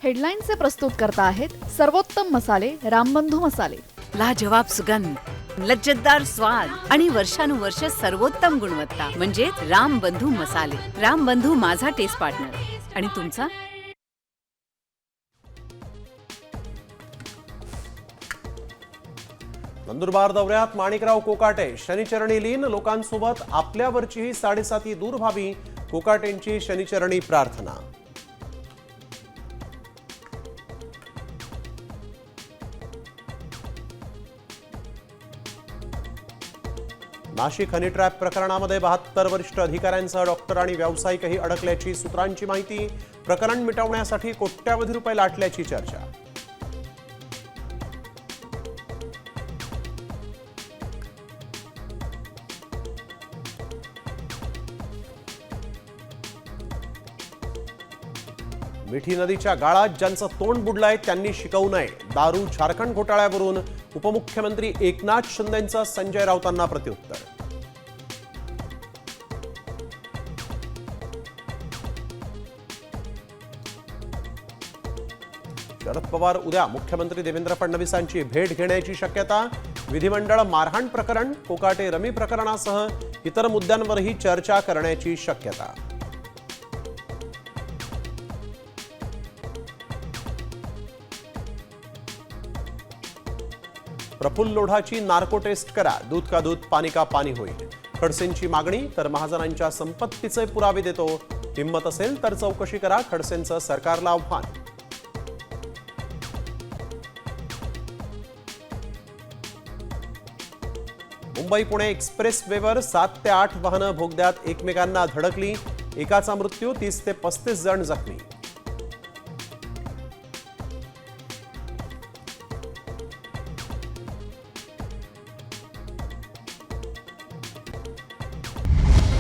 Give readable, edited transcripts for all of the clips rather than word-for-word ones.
हेडलाईनचे प्रस्तुत करता आहेत सर्वोत्तम मसाले रामबंधू मसाले। लाजवाब सुगंध, लज्जतदार स्वाद आणि वर्षानुवर्ष सर्वोत्तम गुणवत्ता म्हणजे रामबंधू मसाले। रामबंधू माझा टेस्ट पार्टनर आणि तुमचा। नंदुरबार दौऱ्यात माणिकराव कोकाटे शनिचरणी लीन, लोकांसोबत आपल्यावरचीही साडेसाती दूर व्हावी, कोकाटेंची शनिचरणी प्रार्थना। नाशिक हनी ट्रॅप प्रकरणामध्ये 72 वरिष्ठ अधिकाऱ्यांसह डॉक्टर आणि व्यावसायिकही अडकल्याची सूत्रांची माहिती। प्रकरण मिटवण्यासाठी कोट्यावधी रुपये लाटल्याची चर्चा। मिठी नदीच्या गाळात ज्यांचं तोंड बुडलंय त्यांनी शिकवू नये, दारू झारखंड घोटाळ्यावरून उपमुख्यमंत्री एकनाथ शिंदेंचं संजय राऊतांना प्रत्युत्तर। शरद पवार उद्या मुख्यमंत्री देवेंद्र फडणवीसांची भेट घेण्याची शक्यता। विधिमंडळ मारहाण प्रकरण, कोकाटे रमी प्रकरणासह इतर मुद्द्यांवरही चर्चा करण्याची शक्यता। प्रफुल्ल लोढाची नार्को टेस्ट करा, दूध का दूध पानी का पानी होईल। खडसेंची मागणी, तर महाजनांच्या संपत्तीचे पुरावे देतो, हिंमत असेल तर चौकशी करा, खडसेंचं सरकारला आव्हान। मुंबई पुणे एक्सप्रेस वेवर 7 ते 8 वाहनं बोगद्यात एकमेकांना धडकली, एकाचा मृत्यू, 30 ते 35 जण जखमी।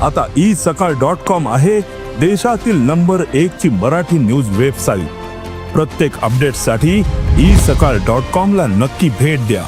आता isakal.com आहे देशातील नंबर 1 ची मराठी न्यूज वेबसाईट। प्रत्येक अपडेटसाठी isakal.com ला नक्की भेट द्या।